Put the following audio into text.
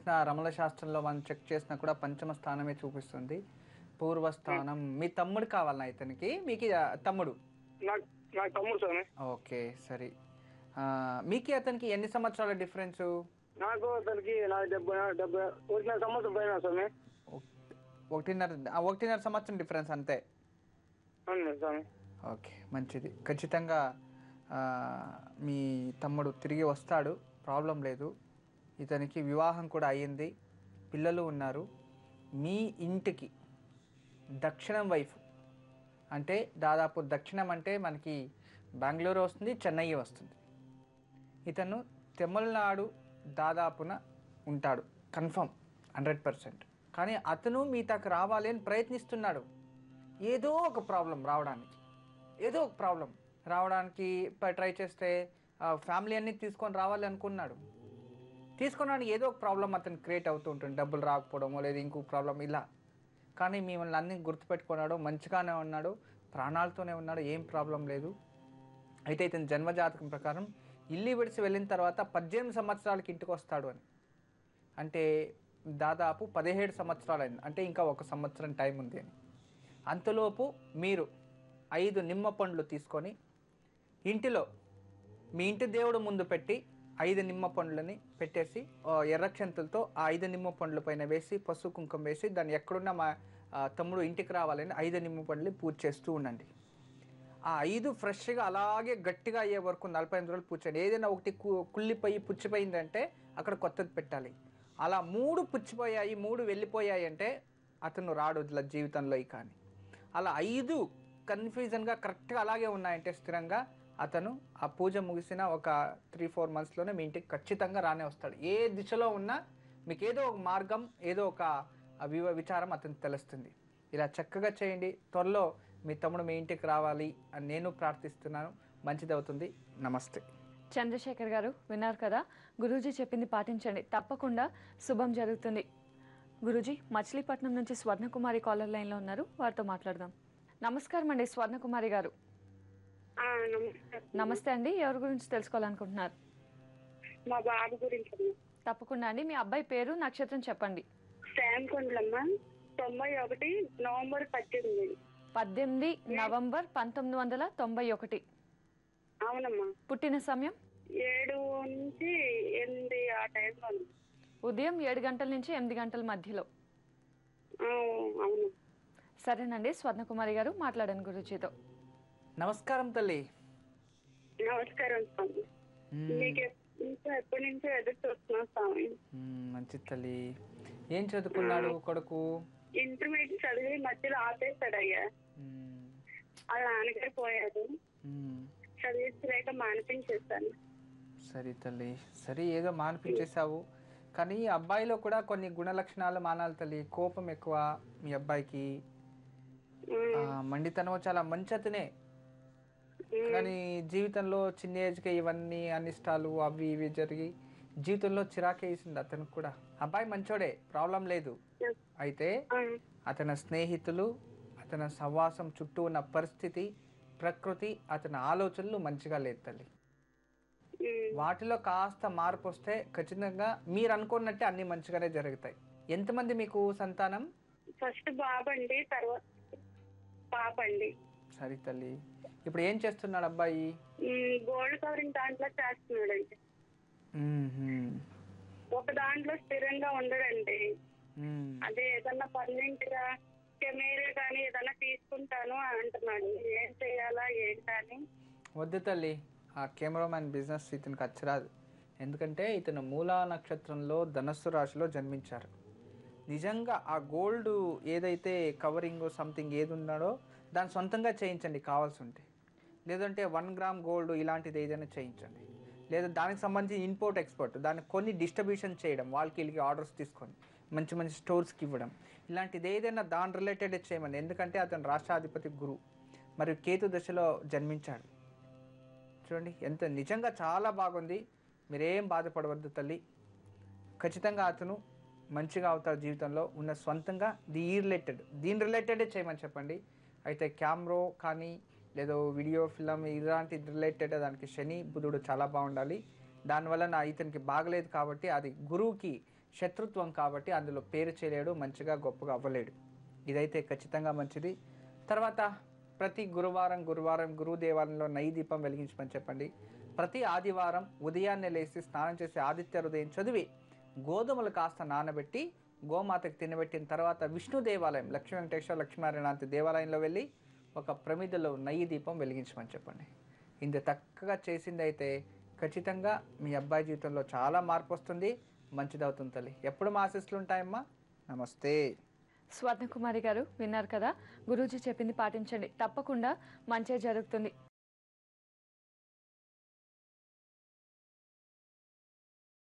చేసిన రమణ శాస్త్రంలో మనం చెక్ చేసినా కూడా పంచమ స్థానమే చూపిస్తుంది. పూర్వస్థానం మీ తమ్ముడు కావాలన్నా ఇతనికి, మీకు తమ్ముడు? నాకు తమ్ముడు సార్. ఓకే సరే. మీకు అతనికి ఎన్ని సంవత్సరాల డిఫరెన్సు? నాకు అతనికి 71 సంవత్సరం పైన స్వామి. 1.5 సంవత్సరం డిఫరెన్స్ అంతే. ఓకే మంచిది. ఖచ్చితంగా మీ తమ్ముడు తిరిగి వస్తాడు, ప్రాబ్లం లేదు. ఇతనికి వివాహం కూడా అయ్యింది, పిల్లలు ఉన్నారు. మీ ఇంటికి దక్షిణం వైపు, అంటే దాదాపు దక్షిణం అంటే మనకి బెంగళూరు వస్తుంది, చెన్నై వస్తుంది. ఇతను తమిళనాడు దాదాపున ఉంటాడు కన్ఫర్మ్ 100%. కానీ అతను మీ తకు రావాలి అని ప్రయత్నిస్తున్నాడు. ఏదో ఒక ప్రాబ్లం రావడానికి ట్రై చేస్తే ఫ్యామిలీ అన్నీ తీసుకొని రావాలి అనుకున్నాడు. తీసుకున్నాడు, ఏదో ఒక ప్రాబ్లం అతను క్రియేట్ అవుతూ ఉంటుంది, డబ్బులు రాకపోవడమో లేదా ఇంకొక ప్రాబ్లం ఇలా. కానీ మిమ్మల్ని అన్నీ గుర్తుపెట్టుకున్నాడు, మంచిగానే ఉన్నాడు, ప్రాణాలతోనే ఉన్నాడు, ఏం ప్రాబ్లం లేదు. అయితే ఇతని జన్మజాతకం ప్రకారం ఇల్లు విడిచి వెళ్ళిన తర్వాత 18 సంవత్సరాలకి ఇంటికి వస్తాడు అని, అంటే దాదాపు 17 సంవత్సరాలు అయింది, అంటే ఇంకా 1 సంవత్సరం టైం ఉంది అని. అంతలోపు మీరు 5 నిమ్మ పండ్లు తీసుకొని ఇంటిలో మీ ఇంటి దేవుడు ముందు పెట్టి 5 నిమ్మ పండ్లని పెట్టేసి ఎర్రక్షంతులతో ఆ 5 నిమ్మ పండ్ల పైన వేసి పసుపు కుంకుమ వేసి దాన్ని ఎక్కడున్న మా తమ్ముడు ఇంటికి రావాలని 5 నిమ్మ పండ్లు పూజ చేస్తూ ఉండండి. ఆ 5 ఫ్రెష్గా అలాగే గట్టిగా అయ్యే వరకు 45 రోజులు పూజండి. ఏదైనా ఒకటి కుళ్ళిపోయి పుచ్చిపోయిందంటే అక్కడ కొత్తది పెట్టాలి. అలా 3 పుచ్చిపోయాయి, 3 వెళ్ళిపోయాయి అంటే అతను రాడు జీవితంలో. కానీ అలా 5 కన్ఫ్యూజన్గా కరెక్ట్గా అలాగే ఉన్నాయంటే స్థిరంగా అతను ఆ పూజ ముగిసిన ఒక 3-4 మంత్స్లోనే మీ ఇంటికి ఖచ్చితంగా రానే వస్తాడు. ఏ దిశలో ఉన్నా మీకు ఏదో ఒక మార్గం, ఏదో ఒక విచారం అతనికి తెలుస్తుంది. ఇలా చక్కగా చేయండి. త్వరలో మీ తమ్ముడు మీ ఇంటికి రావాలి అని నేను ప్రార్థిస్తున్నాను. మంచిదవుతుంది. నమస్తే. చంద్రశేఖర్ గారు విన్నారు కదా, గురూజీ చెప్పింది పాటించండి, తప్పకుండా శుభం జరుగుతుంది. గురూజీ మచిలీపట్నం నుంచి స్వర్ణకుమారి కాలర్ లైన్లో ఉన్నారు, వారితో మాట్లాడదాం. నమస్కారం అండి స్వర్ణకుమారి గారు. నమస్తే అండి, ఎవరి గురించి తెలుసుకోవాలనుకుంటున్నారు? మా బాబు గురించి. తప్పకుండా అండి, మీ అబ్బాయి పేరు నక్షత్రం చెప్పండి. శ్యామకుండ్లమ్మ, 91 నవంబర్ 18. 18 నవంబర్ 1991. అవునమ్మా. పుట్టిన సమయం 7 నుంచి 8 ఆ టైంలో. ఉదయం 7 గంటల నుంచి 8 గంటల మధ్యలో. అవును. సరేనండి స్వర్ణకుమారి గారు, మాట్లాడండి గురూజీతో. నమస్కారం తల్లి. నమస్కారం స్వామి. ఎప్పటి నుంచో ఎదురు చూస్తున్నా స్వామి. మంచి తల్లి. ఏం చదువుకున్నాడు కొడుకు? ఇంటర్మీడియట్ చదివి మధ్యలో ఆపేస్తాడు అయ్యా. వాళ్ళ నాన్నగారు పోయాడు, చదివించలేక మానిపించేస్తాను. సరే తల్లి, సరే ఏదో మానిపించేసావు. కానీ అబ్బాయిలో కూడా కొన్ని గుణ లక్షణాలు మానాలి తల్లి. కోపం ఎక్కువ మీ అబ్బాయికి, మండితనం చాలా మంచి అతనే. కానీ జీవితంలో చిన్న ఏజ్కి ఇవన్నీ అనిష్టాలు అవి ఇవి జరిగి జీవితంలో చిరాకే వేసింది అతనికి కూడా. అబ్బాయి మంచోడే, ప్రాబ్లం లేదు. అయితే అతని స్నేహితులు, అతని సహవాసం, చుట్టూ ఉన్న పరిస్థితి, ప్రకృతి, అతని ఆలోచనలు మంచిగా లేదు తల్లి. వాటిలో కాస్త మార్పు వస్తే ఖచ్చితంగా మీరు అనుకున్నట్టే అన్ని మంచిగానే జరుగుతాయి. ఎంతమంది మీకు సంతానం? ఫస్ట్ బాబండి, తర్వాత పాపండి. సరే తల్లి, ఇప్పుడు ఏం చేస్తున్నాడు అబ్బాయి? గోల్డ్ కవరింగ్ దాంట్లో చేస్తున్నాడండి. ఒక దాంట్లో స్థిరంగా ఉండడండి. అదే ఏదన్నా పర్మనెంట్ గా కెమెరా కానీ ఏదన్నా తీసుకుంటాను అంటున్నాడు. ఏం చెయ్యాలా ఏంటని? వద్దు తల్లి, ఆ కెమెరామ్యాన్ బిజినెస్ ఇతనికి అచ్చరాదు. ఎందుకంటే ఇతను మూలా నక్షత్రంలో ధనస్సు రాశిలో జన్మించారు. నిజంగా ఆ గోల్డ్ ఏదైతే కవరింగ్ సంథింగ్ ఏది ఉన్నాడో దాన్ని సొంతంగా చేయించండి కావాల్సి ఉంటే. లేదంటే 1 గ్రామ్ గోల్డ్ ఇలాంటిది ఏదైనా చేయించండి. లేదా దానికి సంబంధించి ఇంపోర్ట్ ఎక్స్పోర్ట్ దాన్ని కొన్ని డిస్ట్రిబ్యూషన్ చేయడం, వాళ్ళకి వీళ్ళకి ఆర్డర్స్ తీసుకొని మంచి మంచి స్టోర్స్కి ఇవ్వడం, ఇలాంటిది ఏదైనా దాని రిలేటెడ్ చేయమని. ఎందుకంటే అతను రాష్ట్రాధిపతి గురువు మరియు కేతు దశలో జన్మించాడు. చూడండి ఎంత నిజంగా చాలా బాగుంది. మీరేం బాధపడవద్దు తల్లి. ఖచ్చితంగా అతను మంచిగా అవుతాడు జీవితంలో. ఉన్న సొంతంగా దీని రిలేటెడే చేయమని చెప్పండి. అయితే కెమెరా కానీ లేదా వీడియో ఫిల్మ్ ఇలాంటి రిలేటెడ్ దానికి శని బుధుడు చాలా బాగుండాలి. దానివల్ల ఇతనికి బాగలేదు కాబట్టి అది గురువుకి శత్రుత్వం కాబట్టి అందులో పేరు చేయలేడు, మంచిగా గొప్పగా అవ్వలేడు. ఇదైతే ఖచ్చితంగా మంచిది. తర్వాత ప్రతి గురువారం గురువు దేవాలయంలో నెయ్యి దీపం వెలిగించమని చెప్పండి. ప్రతి ఆదివారం ఉదయాన్నే లేచి స్నానం చేసి ఆదిత్య హృదయం చదివి గోధుమలు కాస్త నానబెట్టి గోమాతకు తినబెట్టిన తర్వాత విష్ణు దేవాలయం లక్ష్మీ వెంకటేశ్వర లక్ష్మీనారాయణ దేవాలయంలో వెళ్ళి ఒక ప్రమిదలో నెయ్యి దీపం వెలిగించమని చెప్పండి. ఇంత చక్కగా చేసిందైతే ఖచ్చితంగా మీ అబ్బాయి జీవితంలో చాలా మార్పు వస్తుంది, మంచిదవుతుంది తల్లి. ఎప్పుడు మా ఆశీస్సులు ఉంటాయమ్మా. నమస్తే. స్వర్ణకుమారి గారు విన్నారు కదా, గురూజీ చెప్పింది పాటించండి, తప్పకుండా మంచి జరుగుతుంది.